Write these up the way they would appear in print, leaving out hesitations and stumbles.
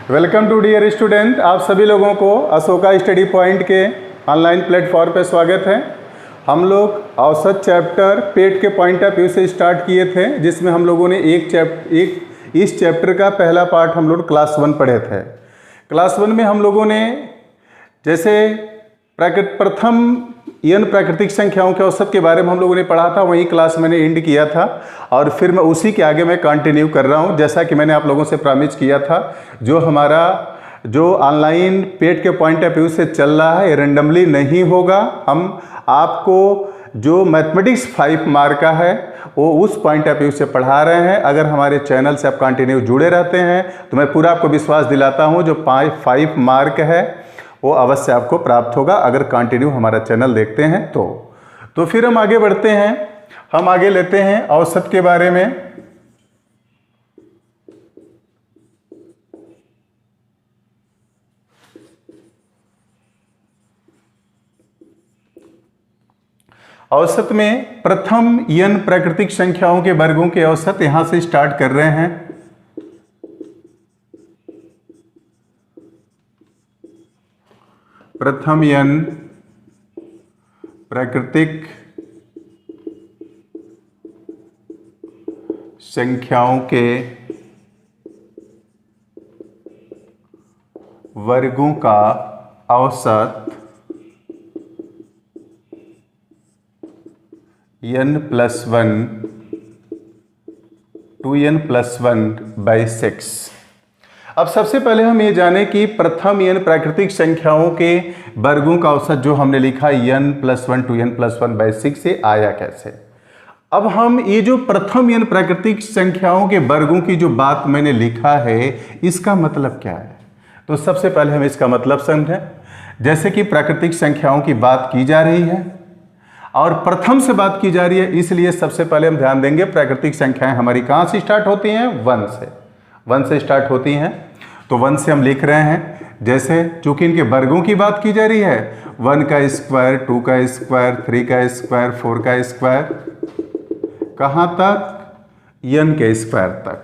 Welcome to dear student. आप सभी लोगों को अशोका स्टडी पॉइंट के ऑनलाइन प्लेटफॉर्म पर स्वागत है। हम लोग औसत चैप्टर पेट के पॉइंट ऑफ व्यू से स्टार्ट किए थे, जिसमें हम लोगों ने इस चैप्टर का पहला पार्ट हम लोग क्लास 1 पढ़े थे। क्लास 1 में हम लोगों ने जैसे प्रथम n प्राकृतिक संख्याओं के औसत के बारे में हम लोगों ने पढ़ा था, वही क्लास मैंने एंड किया था और फिर मैं उसी के आगे मैं कंटिन्यू कर रहा हूं। जैसा कि मैंने आप लोगों से प्रॉमिस किया था, जो हमारा ऑनलाइन पेट के पॉइंट ऑफ व्यू से चल रहा है, ये रेंडमली नहीं होगा। हम आपको जो मैथमेटिक्स 5 मार्क का है वो उस पॉइंट ऑफ व्यू से पढ़ा रहे हैं। अगर हमारे चैनल से आप कंटिन्यू जुड़े रहते हैं तो मैं पूरा आपको विश्वास दिलाता हूँ जो 5 मार्क है वो अवश्य आपको प्राप्त होगा, अगर कंटिन्यू हमारा चैनल देखते हैं तो फिर हम आगे बढ़ते हैं। हम आगे लेते हैं औसत के बारे में। औसत में प्रथम n प्राकृतिक संख्याओं के वर्गों के औसत यहां से स्टार्ट कर रहे हैं। प्रथम n प्राकृतिक संख्याओं के वर्गों का औसत n+1 2n+1/6। अब सबसे पहले हम ये जाने कि प्रथम n प्राकृतिक संख्याओं के वर्गों का औसत जो हमने लिखा n+1 2n+1/6 से आया कैसे। अब हम ये जो प्रथम n प्राकृतिक संख्याओं के वर्गों की जो बात मैंने लिखा है, इसका मतलब क्या है। तो सबसे पहले हम इसका मतलब समझें। जैसे कि प्राकृतिक संख्याओं की बात की जा रही है और प्रथम से बात की जा रही है, इसलिए सबसे पहले हम ध्यान देंगे प्राकृतिक संख्याएं हमारी कहाँ से स्टार्ट होती हैं, 1 से स्टार्ट होती हैं। तो 1 से हम लिख रहे हैं। जैसे चूंकि इनके वर्गों की बात की जा रही है, 1 का स्क्वायर, 2 का स्क्वायर, 3 का स्क्वायर, 4 का स्क्वायर, कहाँ तक, n के स्क्वायर तक।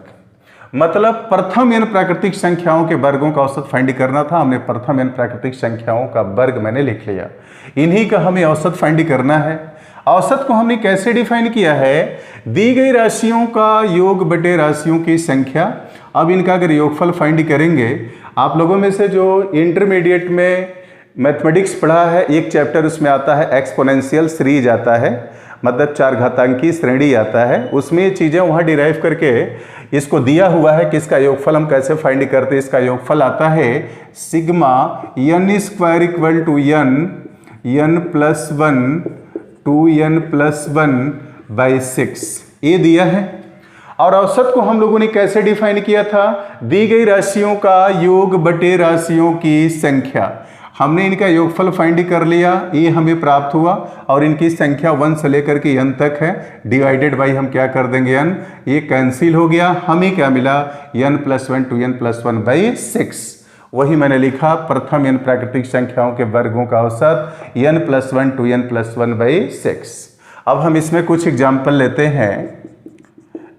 मतलब प्रथम n प्राकृतिक संख्याओं के वर्गों का औसत फाइंड करना था। हमने प्रथम n प्राकृतिक संख्याओं का वर्ग मैंने लिख लिया, इन्हीं का हमें औसत फाइंड करना है। औसत को हमने कैसे डिफाइन किया है, दी गई राशियों का योग बटे राशियों की संख्या। अब इनका अगर योगफल फाइंड करेंगे, आप लोगों में से जो इंटरमीडिएट में मैथमेटिक्स पढ़ा है, एक चैप्टर उसमें आता है एक्सपोनेंशियल सीरीज आता है, मतलब 4 घातांकी श्रेणी आता है। उसमें ये चीज़ें वहाँ डिराइव करके इसको दिया हुआ है कि इसका योगफल हम कैसे फाइंड करते हैं। इसका योगफल आता है सिग्मा n² n+1 2n+1/6, ये दिया है। और औसत को हम लोगों ने कैसे डिफाइन किया था, दी गई राशियों का योग बटे राशियों की संख्या। हमने इनका योगफल फाइंड कर लिया, ये हमें प्राप्त हुआ और इनकी संख्या 1 से लेकर के n तक है। डिवाइडेड बाई हम क्या कर देंगे, n, ये कैंसिल हो गया। हमें क्या मिला, n+1 2n+1/6। वही मैंने लिखा प्रथम n प्राकृतिक संख्याओं के वर्गों का औसत n+1 2n+1/6। अब हम इसमें कुछ एग्जाम्पल लेते हैं।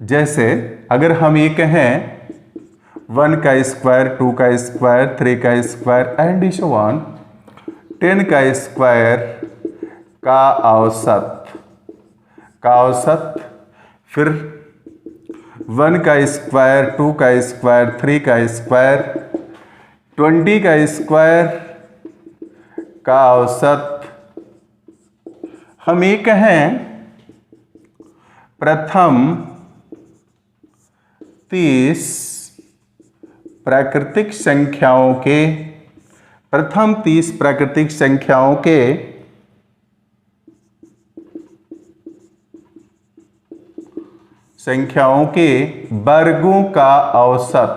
जैसे अगर हम ये कहें 1 का स्क्वायर, 2 का स्क्वायर, 3 का स्क्वायर एंड सो ऑन, 10 का स्क्वायर का औसत, फिर 1 का स्क्वायर, 2 का स्क्वायर, 3 का स्क्वायर, 20 का स्क्वायर का औसत। हम ये कहें प्रथम 30 प्राकृतिक संख्याओं के वर्गों का औसत।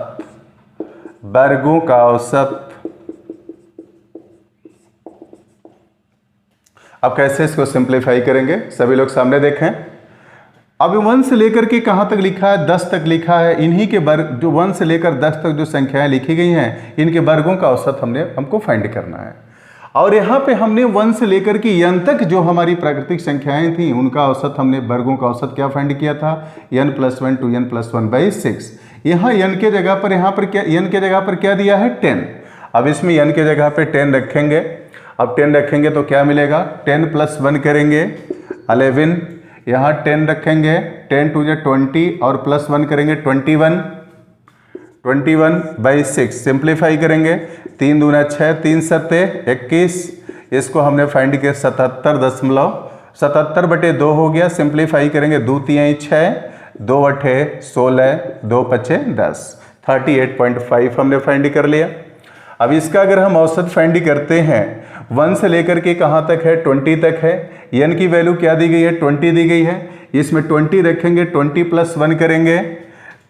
अब कैसे इसको सिंप्लीफाई करेंगे, सभी लोग सामने देखें। अब 1 से लेकर के कहाँ तक लिखा है, 10 तक लिखा है। इन्हीं के वर्ग, जो 1 से लेकर 10 तक जो संख्याएं लिखी गई हैं, इनके वर्गों का औसत हमको फाइंड करना है। और यहाँ पे हमने 1 से लेकर के n तक जो हमारी प्राकृतिक संख्याएं थी, उनका औसत हमने वर्गों का औसत क्या फाइंड किया था, n+1 2n+1/6। यहाँ n के जगह पर क्या n के जगह पर क्या दिया है 10। अब इसमें n के जगह पे 10 रखेंगे। अब 10 रखेंगे तो क्या मिलेगा 10 प्लस 1 करेंगे 11, यहाँ 10 रखेंगे 10 टू 20 और प्लस 1 करेंगे 21/6 सिंप्लीफाई करेंगे 3 दूना 6 3 सत्ते 21, इसको हमने फाइंड किया 77.2 हो गया। सिंप्लीफाई करेंगे 2 3 6 2 8 16 2 5 10 38.5 हमने फाइंड कर लिया। अब इसका अगर हम औसत फाइंड करते हैं 1 से लेकर के कहाँ तक है 20 तक है। n की वैल्यू क्या दी गई है 20 दी गई है। इसमें 20 रखेंगे 20 प्लस 1 करेंगे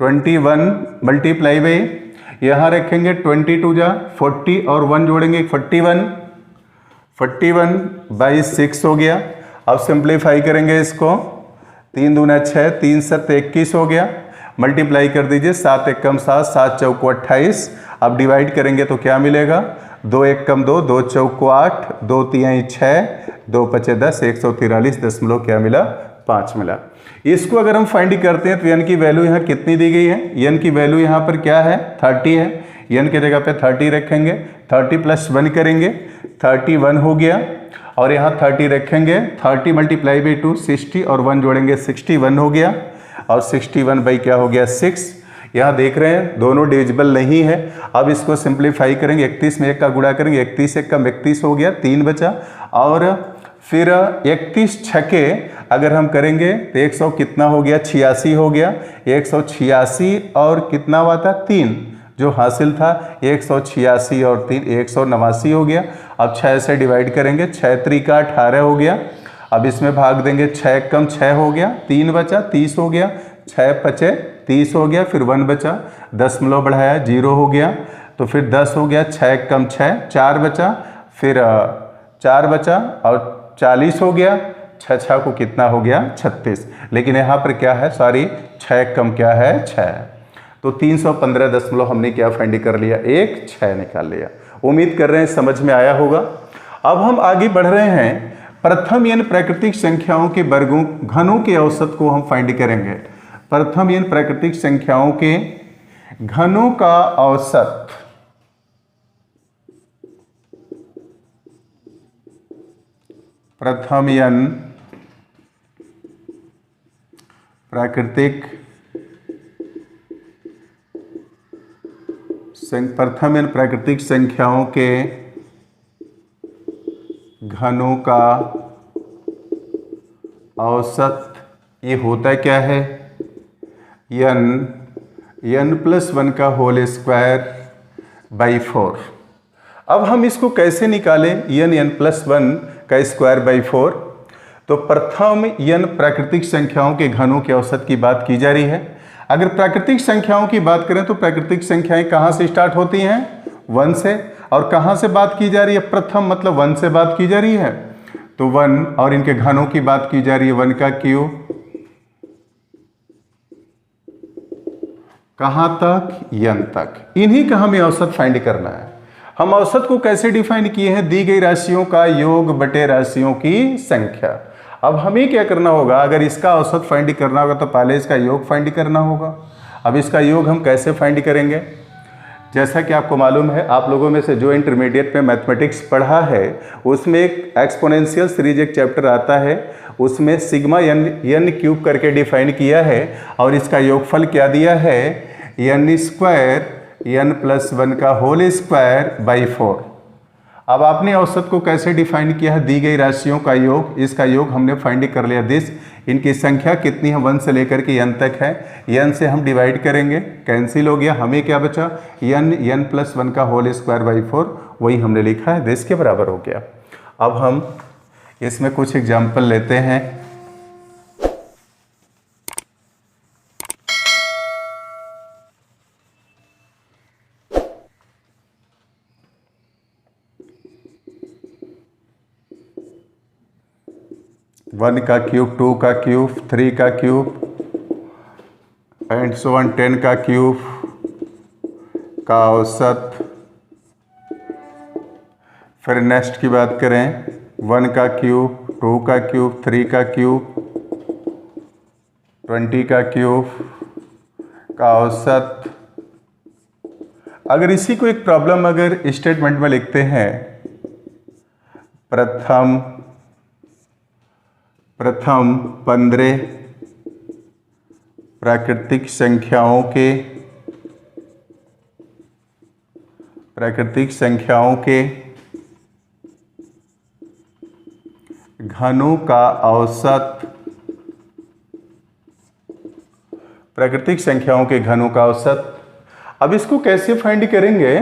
21 मल्टीप्लाई बाई यहाँ रखेंगे 20 टू 40 और 1 जोड़ेंगे 41/6 हो गया। अब सिंप्लीफाई करेंगे इसको 3 दूना 6 3 7 21 हो गया। मल्टीप्लाई कर दीजिए 7 एकम 7 7 चौको 28। अब डिवाइड करेंगे तो क्या मिलेगा 2 एकम 2 2 चौको 8 2 3 6 2 5 10 143 दशमलव क्या मिला 5 मिला। इसको अगर हम फाइंड करते हैं तो n की वैल्यू यहाँ कितनी दी गई है। n की वैल्यू यहाँ पर क्या है 30 है। n के जगह पे 30 रखेंगे 30 प्लस 1 करेंगे 31 हो गया। और यहाँ 30 रखेंगे 30 मल्टीप्लाई बाई 2 60 और 1 जोड़ेंगे 61 हो गया। और 61 बाई क्या हो गया 6। यहाँ देख रहे हैं दोनों डिविजिबल नहीं है। अब इसको सिंप्लीफाई करेंगे 31 में 1 का गुणा करेंगे 31 1 का 31 हो गया 3 बचा। और फिर 31 छके अगर हम करेंगे तो 100 कितना हो गया 86 हो गया। 186 और कितना हुआ था 3 जो हासिल था 186 और 3 189 हो गया। अब 6 से डिवाइड करेंगे 6 3 का 18 हो गया। अब इसमें भाग देंगे 6 कम 6 हो गया 3 बचा 30 हो गया 6 5 30 हो गया। फिर 1 बचा दशमलव बढ़ाया 0 हो गया तो फिर 10 हो गया 6 कम 6 4 बचा फिर 4 बचा और 40 हो गया 6 6 को कितना हो गया 36। लेकिन यहाँ पर क्या है सॉरी 6 कम क्या है 6 तो 315 दशमलव हमने क्या फाइंड कर लिया 1 6 निकाल लिया। उम्मीद कर रहे हैं समझ में आया होगा। अब हम आगे बढ़ रहे हैं प्रथम n प्राकृतिक संख्याओं के वर्गों घनों के औसत को हम फाइंड करेंगे। प्रथम n प्राकृतिक संख्याओं के घनों का औसत प्रथम n प्राकृतिक संख्याओं के घनों का औसत ये होता क्या है n प्लस 1 का होल स्क्वायर बाई 4। अब हम इसको कैसे निकालें n प्लस 1 का स्क्वायर बाई 4। तो प्रथम n प्राकृतिक संख्याओं के घनों के औसत की बात की जा रही है। अगर प्राकृतिक संख्याओं की बात करें तो प्राकृतिक संख्याएं कहाँ से स्टार्ट होती हैं 1 से। और कहाँ से बात की जा रही है प्रथम मतलब 1 से बात की जा रही है तो 1 और इनके घनों की बात की जा रही है 1 का क्यूब कहाँ तक n तक। इन्हीं का हमें औसत फाइंड करना है। हम औसत को कैसे डिफाइन किए हैं दी गई राशियों का योग बटे राशियों की संख्या। अब हमें क्या करना होगा अगर इसका औसत फाइंड करना होगा तो पहले इसका योग फाइंड करना होगा। अब इसका योग हम कैसे फाइंड करेंगे जैसा कि आपको मालूम है आप लोगों में से जो इंटरमीडिएट में मैथमेटिक्स पढ़ा है उसमें एक एक्सपोनेंशियल सीरीज एक चैप्टर आता है उसमें सिग्मा n क्यूब करके डिफाइन किया है और इसका योगफल क्या दिया है n स्क्वायर n प्लस 1 का होल स्क्वायर बाई 4। अब आपने औसत को कैसे डिफाइन किया है दी गई राशियों का योग। इसका योग हमने फाइंड कर लिया दिस इनकी संख्या कितनी है 1 से लेकर के n तक है। n से हम डिवाइड करेंगे कैंसिल हो गया हमें क्या बचा n प्लस 1 का होल स्क्वायर बाई 4 वही हमने लिखा है दिस के बराबर हो गया। अब हम इसमें कुछ एग्जाम्पल लेते हैं। वन का क्यूब 2 का क्यूब 3 का क्यूब एंड सो ऑन 10 का क्यूब का औसत। फिर नेक्स्ट की बात करें 1 का क्यूब 2 का क्यूब 3 का क्यूब 20 का क्यूब का औसत। अगर इसी को एक प्रॉब्लम अगर स्टेटमेंट में लिखते हैं, प्रथम 15 प्राकृतिक संख्याओं के घनों का औसत, प्राकृतिक संख्याओं के घनों का औसत। अब इसको कैसे फाइंड करेंगे?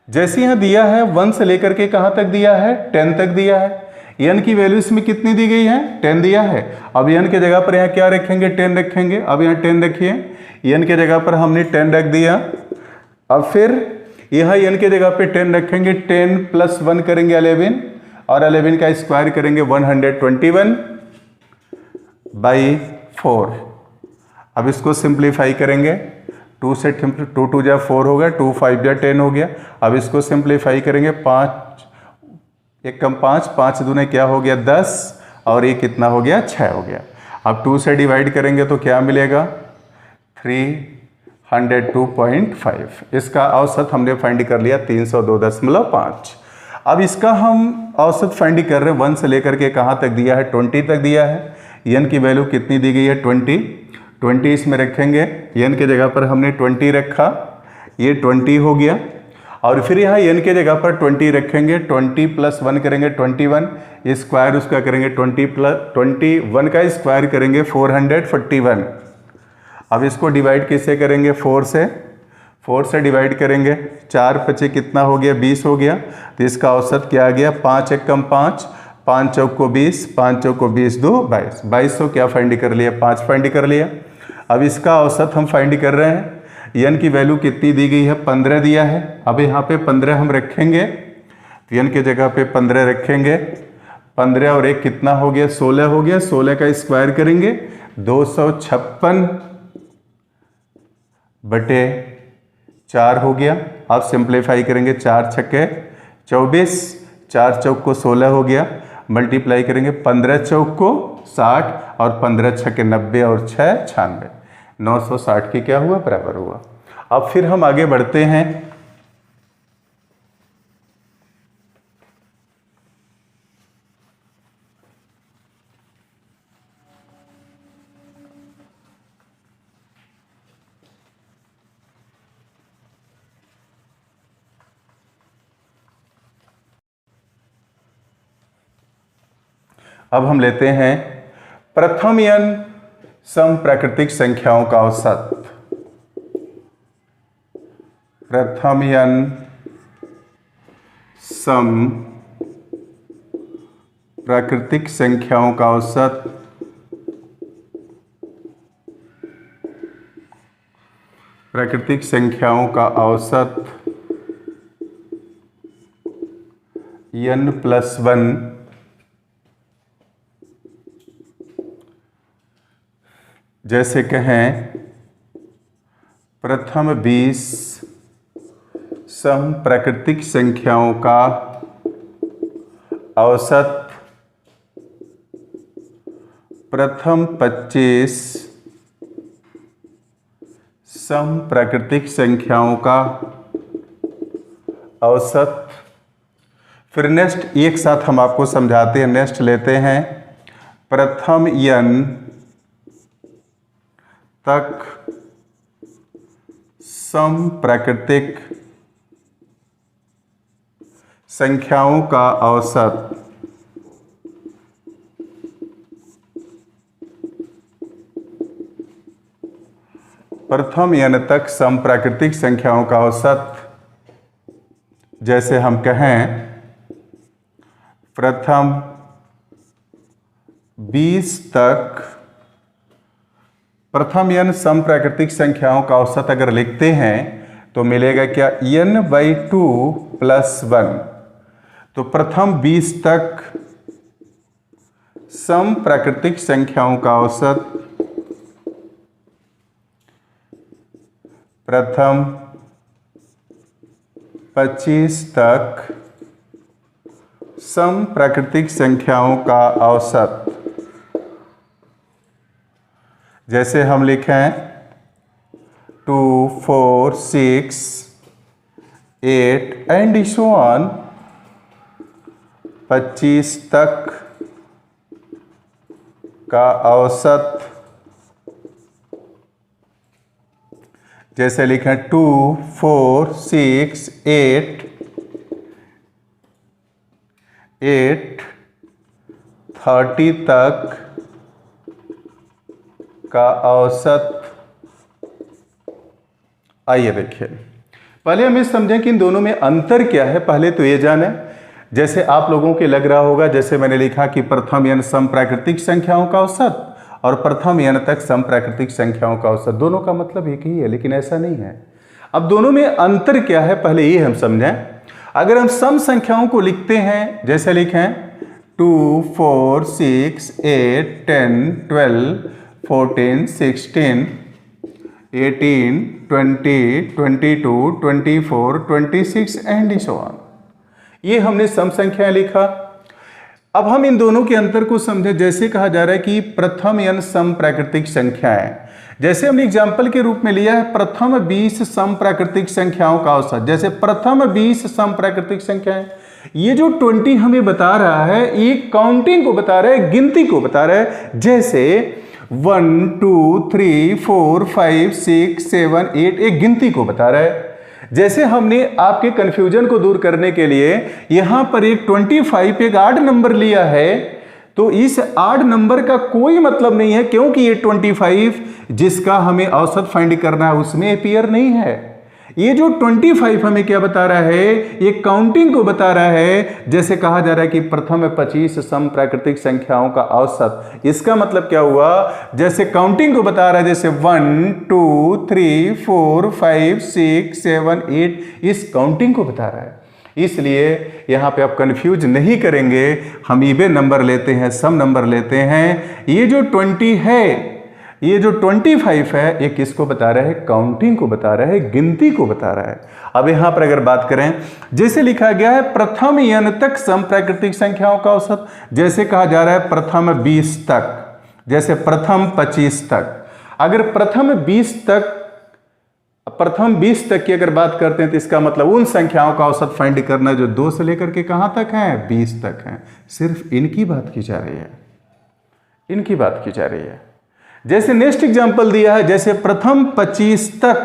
जैसे यहां दिया है 1 से लेकर के कहां तक दिया है, 10 तक दिया है। n की वैल्यू इसमें कितनी दी गई है, 10 दिया है। अब n के जगह पर यहां क्या रखेंगे, 10 रखेंगे। अब यहां 10 रखिए, n के जगह पर हमने 10 रख दिया। अब फिर यहां n के जगह पे 10 रखेंगे, 10 + 1 करेंगे 11, और 11 का स्क्वायर करेंगे 121/4। अब इसको सिंप्लीफाई करेंगे, 2 से 2 2 जा 4 हो गया, 2 5 जा 10 हो गया। अब इसको सिंप्लीफाई करेंगे, 5 1 कम 5, 5 दूने क्या हो गया 10, और ये कितना हो गया 6 हो गया। अब 2 से डिवाइड करेंगे तो क्या मिलेगा 302.5। इसका औसत हमने फाइंड कर लिया 302.5। अब इसका हम औसत फाइंड कर रहे हैं 1 से लेकर के कहाँ तक दिया है, 20 तक दिया है। n की वैल्यू कितनी दी गई है 20 इसमें रखेंगे। n के जगह पर हमने 20 रखा, ये 20 हो गया। और फिर यहाँ n के जगह पर 20 रखेंगे, 20 + 1 करेंगे 21, स्क्वायर उसका करेंगे 20 + 21 का स्क्वायर करेंगे 441। अब इसको डिवाइड किससे करेंगे, 4 से डिवाइड करेंगे, 4 × 5 कितना हो गया 20 हो गया। तो इसका औसत क्या आ गया 5 1 कम 5, 5 चौक को 20, 5 चौक को 20, 2 22, 2200 क्या फाइंड कर लिया, 5 फाइंड कर लिया। अब इसका औसत हम फाइंड कर रहे हैं, n की वैल्यू कितनी दी गई है 15 दिया है। अब यहाँ पे 15 हम रखेंगे, तो n के जगह पे 15 रखेंगे, 15 और 1 कितना हो गया 16 हो गया। 16 का स्क्वायर करेंगे 256/4 हो गया। अब सिंप्लीफाई करेंगे, 4 छक्के 24, 4 चौक को 16 हो गया। मल्टीप्लाई करेंगे 15 चौक को 60, और 15 छक्के 90, और 6 96, 960 की क्या हुआ बराबर हुआ। अब फिर हम आगे बढ़ते हैं। अब हम लेते हैं प्रथम n सम प्राकृतिक संख्याओं का औसत। प्रथम n सम प्राकृतिक संख्याओं का औसत। प्राकृतिक संख्याओं का औसत n + 1 जैसे कहें प्रथम 20 सम प्राकृतिक संख्याओं का औसत, प्रथम 25 सम प्राकृतिक संख्याओं का औसत। फिर नेक्स्ट एक साथ हम आपको समझाते हैं, नेक्स्ट लेते हैं प्रथम n तक सम प्राकृतिक संख्याओं का औसत। प्रथम n तक सम प्राकृतिक संख्याओं का औसत, जैसे हम कहें प्रथम 20 तक प्रथम n सम प्राकृतिक संख्याओं का औसत अगर लिखते हैं तो मिलेगा क्या n/2 + 1। तो प्रथम 20 तक सम प्राकृतिक संख्याओं का औसत, प्रथम 25 तक सम प्राकृतिक संख्याओं का औसत। जैसे हम लिखें 2 4 6 8 एंड सो ऑन 25 तक का औसत, जैसे लिखें 2 4 6 8 30 तक का औसत। आइए देखिए, पहले हम ये समझें कि इन दोनों में अंतर क्या है। पहले तो ये जाने, जैसे आप लोगों के लग रहा होगा, जैसे मैंने लिखा कि प्रथम n सम प्राकृतिक संख्याओं का औसत और प्रथम n तक सम प्राकृतिक संख्याओं का औसत, दोनों का मतलब एक ही है, लेकिन ऐसा नहीं है। अब दोनों में अंतर क्या है पहले ये हम समझें। अगर हम सम संख्याओं को लिखते हैं, जैसे लिखें 2 4 6 8 10 12 14 16 18 20 22 24 26 एंड सो ऑन, ये हमने सम संख्याएं लिखा। अब हम इन दोनों के अंतर को समझे। जैसे कहा जा रहा है कि प्रथम n सम प्राकृतिक संख्याएं, जैसे हमने एग्जाम्पल के रूप में लिया है प्रथम 20 सम प्राकृतिक संख्याओं का औसत। जैसे प्रथम 20 सम प्राकृतिक संख्याएं, ये जो 20 हमें बता रहा है, ये काउंटिंग को बता रहा है, गिनती को बता रहा है। जैसे 1 2 3 4 5 6 7 8 एक गिनती को बता रहा है। जैसे हमने आपके कंफ्यूजन को दूर करने के लिए यहां पर एक 25 एक आड नंबर लिया है, तो इस आड नंबर का कोई मतलब नहीं है, क्योंकि ये 25 जिसका हमें औसत फाइंड करना है उसमें अपीयर नहीं है। ये जो 25 हमें क्या बता रहा है, ये काउंटिंग को बता रहा है। जैसे कहा जा रहा है कि प्रथम 25 सम प्राकृतिक संख्याओं का औसत, इसका मतलब क्या हुआ, जैसे काउंटिंग को बता रहा है, जैसे 1 2 3 4 5 6 7 8 इस काउंटिंग को बता रहा है। इसलिए यहाँ पे आप कंफ्यूज नहीं करेंगे, हम इवन नंबर लेते हैं, सम नंबर लेते हैं। ये जो 20 है, ये जो 25 है, ये किसको बता रहा है, काउंटिंग को बता रहा है, गिनती को बता रहा है। अब यहां पर अगर बात करें, जैसे लिखा गया है प्रथम n तक सम प्राकृतिक संख्याओं का औसत, जैसे कहा जा रहा है प्रथम 20 तक, जैसे प्रथम 25 तक। अगर प्रथम 20 तक की अगर बात करते हैं, तो इसका मतलब उन संख्याओं का औसत फाइंड करना जो 2 से लेकर के कहां तक है, 20 तक है। सिर्फ इनकी बात की जा रही है, इनकी बात की जा रही है। जैसे नेक्स्ट एग्जांपल दिया है, जैसे प्रथम 25 तक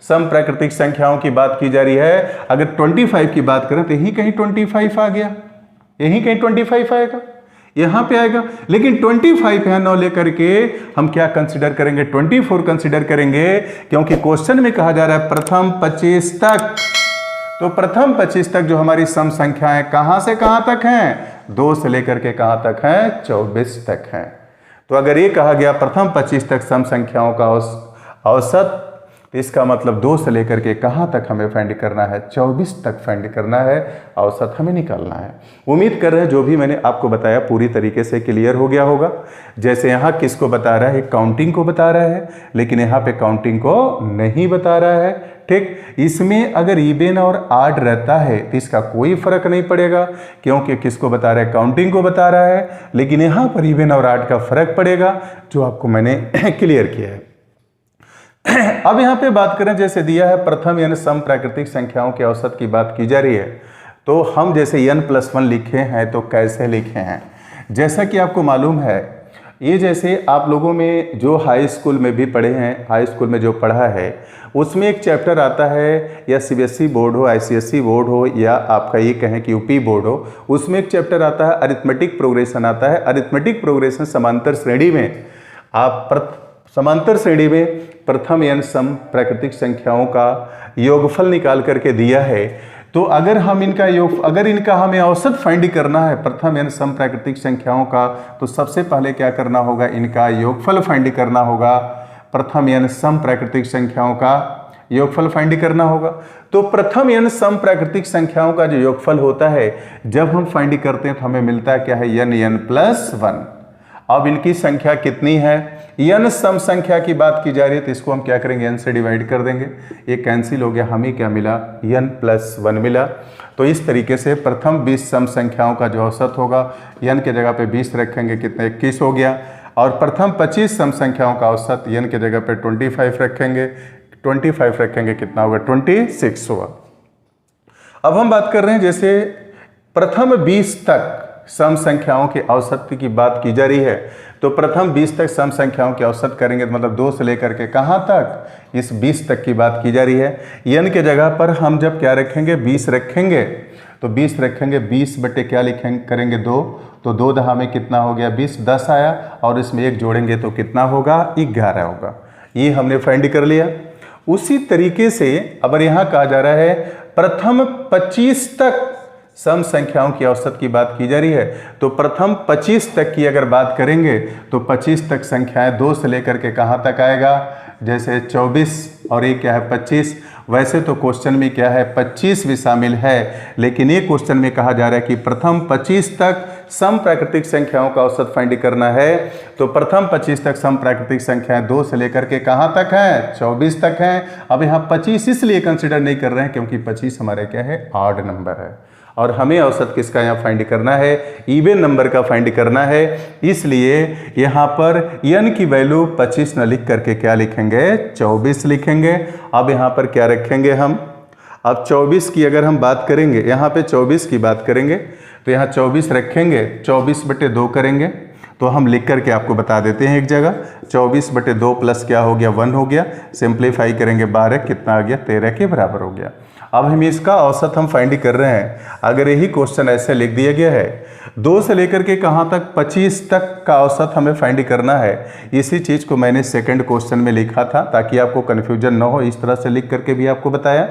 सम प्राकृतिक संख्याओं की बात की जा रही है। अगर 25 की बात करें तो यहीं कहीं 25 आ गया, यहीं कहीं 25 आएगा, यहां पे आएगा। लेकिन 25 यहां न लेकर के हम क्या कंसिडर करेंगे, 24 कंसिडर करेंगे, क्योंकि क्वेश्चन में कहा जा रहा है प्रथम 25 तक। तो प्रथम 25 तक जो हमारी सम संख्याएं कहां से कहां तक हैं, 2 से लेकर के कहां तक हैं, 24 तक हैं। तो अगर ये कहा गया प्रथम 25 तक सम संख्याओं का औसत, तो इसका मतलब 2 से लेकर के कहां तक हमें फाइंड करना है, 24 तक फाइंड करना है, औसत हमें निकालना है। उम्मीद कर रहे हैं जो भी मैंने आपको बताया पूरी तरीके से क्लियर हो गया होगा। जैसे यहाँ किसको बता रहा है, काउंटिंग को बता रहा है, लेकिन यहाँ पे काउंटिंग को नहीं बता रहा है। ठीक, इसमें अगर इवन और आड रहता है तो इसका कोई फर्क नहीं पड़ेगा, क्योंकि किसको बता रहा है, काउंटिंग को बता रहा है। लेकिन यहाँ पर इवन और आड का फर्क पड़ेगा, जो आपको मैंने क्लियर किया है। अब यहाँ पे बात करें, जैसे दिया है प्रथम n सम प्राकृतिक संख्याओं के औसत की बात की जा रही है, तो हम जैसे n+1 लिखे हैं तो कैसे लिखे हैं। जैसा कि आपको मालूम है, ये जैसे आप लोगों में जो हाई स्कूल में भी पढ़े हैं, हाई स्कूल में जो पढ़ा है उसमें एक चैप्टर आता है, या CBSE बोर्ड हो, ICSE बोर्ड हो, या आपका ये कहें कि UP बोर्ड हो, उसमें एक चैप्टर आता है अरिथमेटिक प्रोग्रेशन आता है। अरिथमेटिक प्रोग्रेशन समांतर श्रेणी में आप समांतर श्रेणी में प्रथम n सम प्राकृतिक संख्याओं का योगफल निकाल करके दिया है। तो अगर हम इनका हमें औसत फाइंड करना है प्रथम n सम प्राकृतिक संख्याओं का, तो सबसे पहले क्या करना होगा, इनका योगफल फाइंड करना होगा। प्रथम n सम प्राकृतिक संख्याओं का योगफल फाइंड करना होगा। तो प्रथम n सम प्राकृतिक संख्याओं का जो योगफल होता है, जब हम फाइंड करते हैं तो हमें मिलता है क्या है, n+1। अब इनकी संख्या कितनी है, n सम संख्या की बात की जा रही है, तो इसको हम क्या करेंगे, n से डिवाइड कर देंगे, ये कैंसिल हो गया, हमें क्या मिला, n+1 मिला। तो इस तरीके से प्रथम 20 सम संख्याओं का जो औसत होगा, n के जगह पे 20 रखेंगे, कितने 21 हो गया। और प्रथम 25 सम संख्याओं का औसत n के जगह पे 25 रखेंगे, 25 रखेंगे कितना होगा, 26 हुआ। अब हम बात कर रहे हैं जैसे प्रथम 20 तक सम संख्याओं की औसत की बात की जा रही है, तो प्रथम 20 तक सम संख्याओं की औसत करेंगे तो मतलब 2 से लेकर के कहाँ तक, इस 20 तक की बात की जा रही है। n के जगह पर हम जब क्या रखेंगे, 20 रखेंगे, तो 20 रखेंगे, 20 बटे क्या लिखेंगे, करेंगे 2, तो 2 दहा में कितना हो गया 20, 10 आया, और इसमें 1 जोड़ेंगे तो कितना होगा 11 होगा। ये हमने फाइंड कर लिया। उसी तरीके से अब यहाँ कहा जा रहा है प्रथम 25 तक सम संख्याओं की औसत की बात की जा रही है, तो प्रथम 25 तक की अगर बात करेंगे तो 25 तक संख्याएं 2 से लेकर के कहाँ तक आएगा, जैसे 24 और ये क्या है 25। वैसे तो क्वेश्चन में क्या है 25 भी शामिल है, लेकिन ये क्वेश्चन में कहा जा रहा है कि प्रथम 25 तक सम प्राकृतिक संख्याओं का औसत फाइंड करना है, तो प्रथम 25 तक सम प्राकृतिक संख्याएं 2 से लेकर के कहाँ तक हैं, 24 तक हैं। अब यहाँ 25 इसलिए कंसिडर नहीं कर रहे हैं क्योंकि 25 हमारे क्या है ऑड नंबर है, और हमें औसत किसका यहाँ फाइंड करना है, इवन नंबर का फाइंड करना है। इसलिए यहाँ पर n की वैल्यू 25 न लिख करके क्या लिखेंगे 24 लिखेंगे। अब यहाँ पर क्या रखेंगे हम, अब 24 की अगर हम बात करेंगे, यहाँ पे 24 की बात करेंगे तो यहाँ 24 रखेंगे, 24 बटे 2 करेंगे, तो हम लिख करके आपको बता देते हैं एक जगह, 24 बटे 2 प्लस क्या हो गया 1 हो गया, सिंप्लीफाई करेंगे 12 कितना आ गया 13 के बराबर हो गया। अब हम इसका औसत हम फाइंड कर रहे हैं। अगर यही क्वेश्चन ऐसे लिख दिया गया है 2 से लेकर के कहाँ तक 25 तक का औसत हमें फाइंड करना है, इसी चीज़ को मैंने सेकंड क्वेश्चन में लिखा था ताकि आपको कन्फ्यूजन ना हो, इस तरह से लिख करके भी आपको बताया।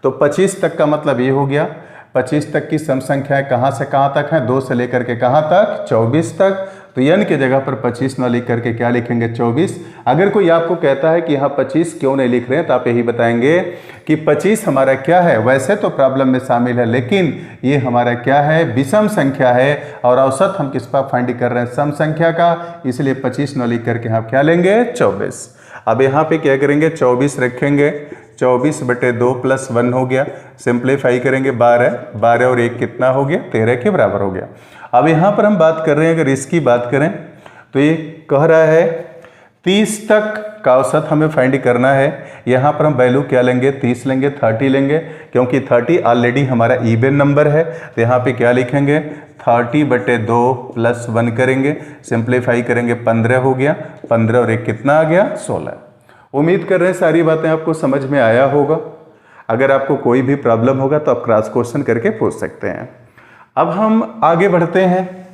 तो 25 तक का मतलब ये हो गया 25 तक की सम संख्याएं कहाँ से कहाँ तक हैं, 2 से लेकर के कहाँ तक 24 तक। तो n के जगह पर 25 न लिख करके क्या लिखेंगे 24। अगर कोई आपको कहता है कि यहाँ 25 क्यों नहीं लिख रहे हैं, तो आप यही बताएंगे कि 25 हमारा क्या है, वैसे तो प्रॉब्लम में शामिल है लेकिन ये हमारा क्या है विषम संख्या है, और औसत हम किस पर फाइंड कर रहे हैं सम संख्या का, इसलिए 25 न लिख करके हम क्या लेंगे 24। अब यहाँ पे क्या करेंगे 24 रखेंगे, 24 बटे 2 प्लस 1 हो गया, सिंप्लीफाई करेंगे 12 और 1 कितना हो गया 13 के बराबर हो गया। अब यहाँ पर हम बात कर रहे हैं, अगर इसकी बात करें तो ये कह रहा है 30 तक का औसत हमें फाइंड करना है। यहाँ पर हम वैल्यू क्या लेंगे 30 लेंगे, 30 लेंगे, क्योंकि 30 ऑलरेडी हमारा इवन नंबर है, तो यहाँ पे क्या लिखेंगे 30 बटे 2 प्लस 1 करेंगे, सिंप्लीफाई करेंगे 15 हो गया, 15 और 1 कितना आ गया 16। उम्मीद कर रहे हैं सारी बातें आपको समझ में आया होगा। अगर आपको कोई भी प्रॉब्लम होगा तो आप क्रॉस क्वेश्चन करके पूछ सकते हैं। अब हम आगे बढ़ते हैं,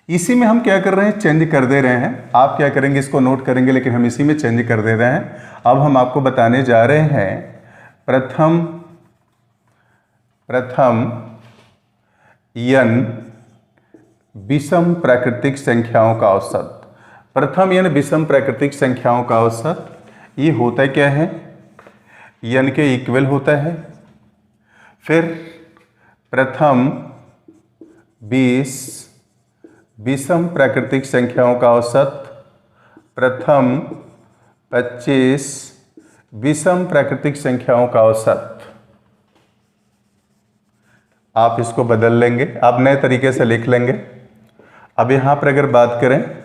इसी में हम क्या कर रहे हैं चेंज कर दे रहे हैं, आप क्या करेंगे इसको नोट करेंगे, लेकिन हम इसी में चेंज कर दे रहे हैं। अब हम आपको बताने जा रहे हैं प्रथम n विषम प्राकृतिक संख्याओं का औसत। प्रथम n विषम प्राकृतिक संख्याओं का औसत ये होता क्या है, n के इक्वल होता है। फिर प्रथम 20 विषम प्राकृतिक संख्याओं का औसत, प्रथम 25 विषम प्राकृतिक संख्याओं का औसत। आप इसको बदल लेंगे, आप नए तरीके से लिख लेंगे। अब यहां पर अगर बात करें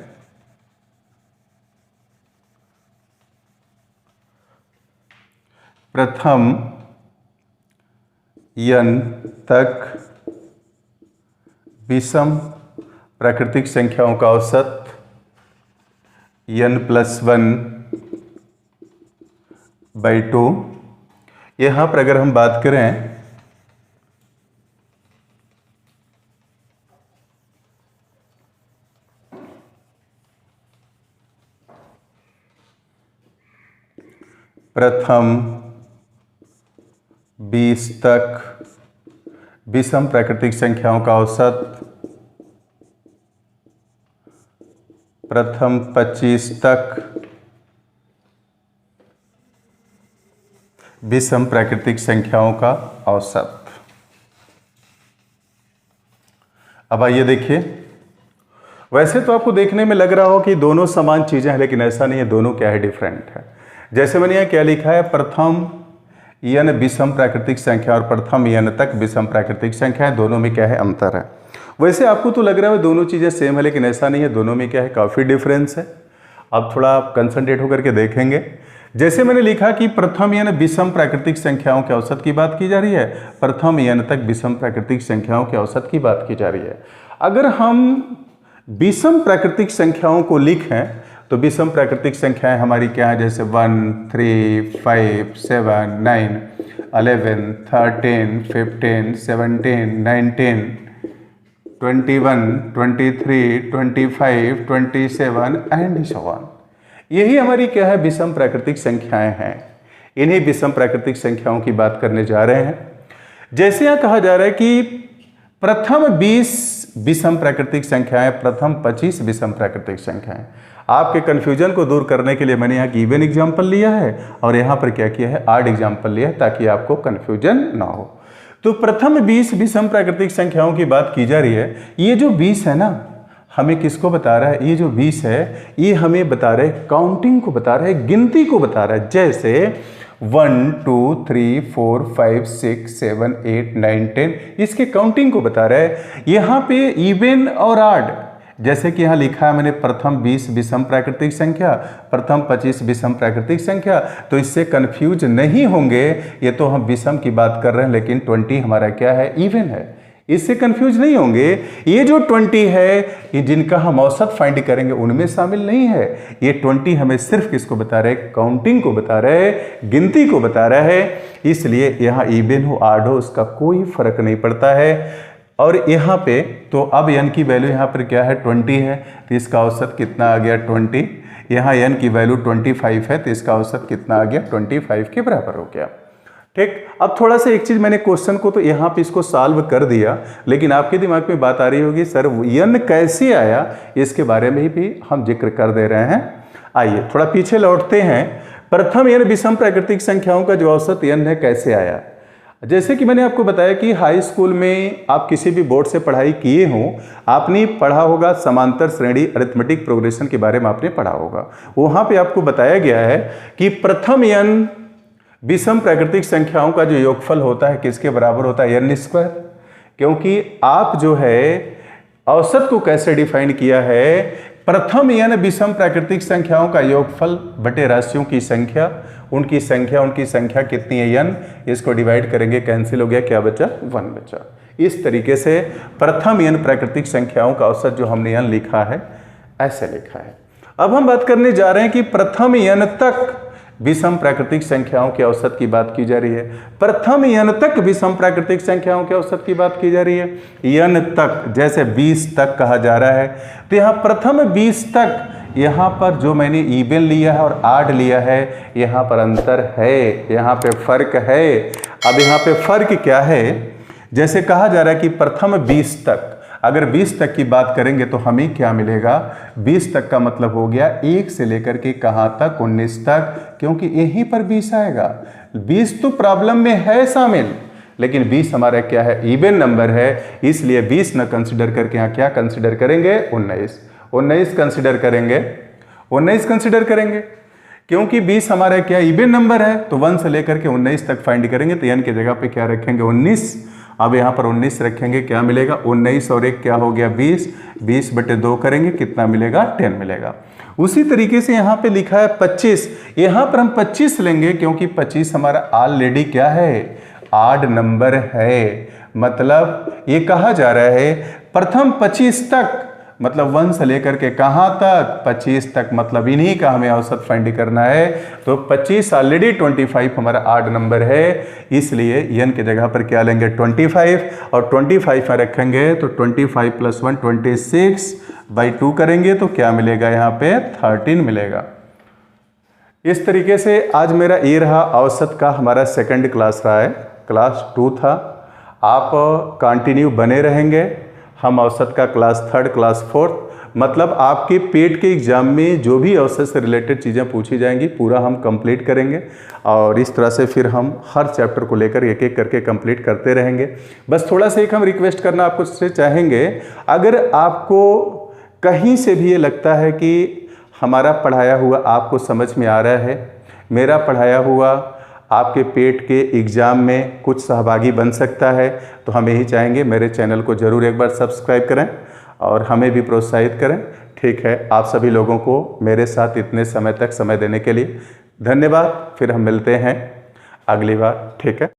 प्रथम n तक विषम प्राकृतिक संख्याओं का औसत n+1/2। यहाँ पर अगर हम बात करें प्रथम 20 तक विषम प्राकृतिक संख्याओं का औसत, प्रथम 25 तक विषम प्राकृतिक संख्याओं का औसत। अब आइए देखिए, वैसे तो आपको देखने में लग रहा हो कि दोनों समान चीजें हैं, लेकिन ऐसा नहीं है, दोनों क्या है डिफरेंट है। जैसे मैंने यहाँ क्या लिखा है प्रथम n विषम प्राकृतिक संख्या और प्रथम n तक विषम प्राकृतिक संख्या है, दोनों में क्या है अंतर है। वैसे आपको तो लग रहा है दोनों चीज़ें सेम है, लेकिन ऐसा नहीं है, दोनों में क्या है काफ़ी डिफरेंस है। अब थोड़ा आप कंसंट्रेट होकर के देखेंगे जैसे मैंने लिखा कि प्रथम n विषम प्राकृतिक संख्याओं के औसत की बात की जा रही है, प्रथम n तक विषम प्राकृतिक संख्याओं के औसत की बात की जा रही है। अगर हम विषम प्राकृतिक संख्याओं को लिखें तो विषम प्राकृतिक संख्याएं हमारी क्या है, जैसे 1, 3, 5, 7, 9, 11, 13, 15, 17, 19, 21, 23, 25, 27 एंड सो ऑन। यही हमारी क्या है, विषम प्राकृतिक संख्याएं हैं। इन्हीं विषम प्राकृतिक संख्याओं की बात करने जा रहे हैं। जैसे यहाँ कहा जा रहा है कि प्रथम 20 विषम प्राकृतिक संख्याएं, प्रथम 25 विषम प्राकृतिक संख्याएं। आपके कन्फ्यूजन को दूर करने के लिए मैंने यहाँ गिवन एग्जाम्पल लिया है और यहाँ पर क्या किया है, आड एग्जाम्पल लिया है, ताकि आपको कन्फ्यूजन ना हो। तो प्रथम 20 विषम प्राकृतिक संख्याओं की बात की जा रही है। ये जो 20 है ना, हमें किसको बता रहा है, ये जो 20 है ये हमें बता रहे काउंटिंग को बता रहा है, गिनती को बता रहा है। जैसे 1, 2, 3, 4, 5, 6, 7, 8, 9, 10 इसके काउंटिंग को बता रहा है। यहाँ पे इवन और आड, जैसे कि यहाँ लिखा है मैंने प्रथम 20 विषम प्राकृतिक संख्या, प्रथम 25 विषम प्राकृतिक संख्या, तो इससे कंफ्यूज नहीं होंगे। ये तो हम विषम की बात कर रहे हैं, लेकिन 20 हमारा क्या है, इवन है, इससे कंफ्यूज नहीं होंगे। ये जो 20 है, ये जिनका हम औसत फाइंड करेंगे उनमें शामिल नहीं है। ये 20 हमें सिर्फ किसको बता रहे, काउंटिंग को बता रहे, गिनती को बता रहा है। इसलिए यहाँ इवन हो आड हो उसका कोई फर्क नहीं पड़ता है। और यहाँ पे तो अब n की वैल्यू यहाँ पर क्या है, 20 है, तो इसका औसत कितना आ गया, 20। यहाँ n की वैल्यू 25 है, तो इसका औसत कितना आ गया, 25 के बराबर हो गया। ठीक, अब थोड़ा सा एक चीज़, मैंने क्वेश्चन को तो यहाँ पे इसको सॉल्व कर दिया, लेकिन आपके दिमाग में बात आ रही होगी सर n कैसे आया, इसके बारे में भी हम जिक्र कर दे रहे हैं। आइए थोड़ा पीछे लौटते हैं। प्रथम n विषम प्राकृतिक संख्याओं का जो औसत n है कैसे आया। जैसे कि मैंने आपको बताया कि हाई स्कूल में आप किसी भी बोर्ड से पढ़ाई किए हों, आपने पढ़ा होगा समांतर श्रेणी अरिथमेटिक प्रोग्रेशन के बारे में आपने पढ़ा होगा। वहाँ पे आपको बताया गया है कि प्रथम n विषम प्राकृतिक संख्याओं का जो योगफल होता है किसके बराबर होता है, n स्क्वायर। क्योंकि आप जो है औसत को कैसे डिफाइन किया है, प्रथम n विषम प्राकृतिक संख्याओं का योगफल बटे राशियों की संख्या, उनकी संख्या कितनी है n, इसको डिवाइड करेंगे, कैंसिल हो गया, क्या बचा, 1 बचा। इस तरीके से प्रथम n प्राकृतिक संख्याओं का औसत जो हमने n लिखा है ऐसे लिखा है। अब हम बात करने जा रहे हैं कि प्रथम n तक विषम प्राकृतिक संख्याओं के औसत की बात की जा रही है। प्रथम n तक विषम प्राकृतिक संख्याओं के औसत की बात की जा रही है। n तक, जैसे 20 तक कहा जा रहा है, तो यहाँ प्रथम 20 तक, यहाँ पर जो मैंने इवन लिया है और आड लिया है, यहाँ पर अंतर है, यहाँ पे फर्क है। अब यहाँ पे फर्क क्या है, जैसे कहा जा रहा है कि प्रथम 20 तक, अगर 20 तक की बात करेंगे तो हमें क्या मिलेगा, 20 तक का मतलब हो गया 1 से लेकर के कहाँ तक, 19 तक, क्योंकि यहीं पर 20 आएगा। 20 तो प्रॉब्लम में है शामिल, लेकिन 20 हमारा क्या है, इवन नंबर है, इसलिए 20 न कंसिडर करके यहाँ क्या कंसिडर करेंगे, 19 कंसिडर करेंगे, 19 कंसिडर करेंगे, क्योंकि 20 हमारा क्या इवन नंबर है, तो 1 से लेकर के 19 तक फाइंड करेंगे, तो n की जगह पे क्या रखेंगे, 19। अब यहाँ पर 19 रखेंगे, क्या मिलेगा, 19 और 1 क्या हो गया, 20, 20 बटे 2 करेंगे, कितना मिलेगा, 10 मिलेगा। उसी तरीके से यहाँ पे लिखा है 25, यहाँ पर हम 25 लेंगे, क्योंकि 25 हमारा ऑलरेडी क्या है, आड नंबर है। मतलब ये कहा जा रहा है प्रथम 25 तक, मतलब 1 से लेकर के कहाँ तक, 25 तक, मतलब इन्हीं का हमें औसत फाइंड करना है। तो 25 ऑलरेडी 25 हमारा आड नंबर है, इसलिए n की जगह पर क्या लेंगे, 25, और 25 में रखेंगे तो 25 + 1 26/2 करेंगे, तो क्या मिलेगा, यहाँ पे 13 मिलेगा। इस तरीके से आज मेरा ये रहा औसत का हमारा सेकंड क्लास रहा है, क्लास 2 था। आप कंटिन्यू बने रहेंगे। हम औसत का क्लास 3, क्लास 4, मतलब आपके पेट के एग्जाम में जो भी औसत से रिलेटेड चीज़ें पूछी जाएंगी पूरा हम कंप्लीट करेंगे, और इस तरह से फिर हम हर चैप्टर को लेकर एक एक करके कंप्लीट करते रहेंगे। बस थोड़ा सा एक हम रिक्वेस्ट करना आपको से चाहेंगे, अगर आपको कहीं से भी ये लगता है कि हमारा पढ़ाया हुआ आपको समझ में आ रहा है, मेरा पढ़ाया हुआ आपके पेट के एग्ज़ाम में कुछ सहभागी बन सकता है, तो हम यही चाहेंगे मेरे चैनल को ज़रूर एक बार सब्सक्राइब करें और हमें भी प्रोत्साहित करें। ठीक है, आप सभी लोगों को मेरे साथ इतने समय तक समय देने के लिए धन्यवाद, फिर हम मिलते हैं अगली बार, ठीक है।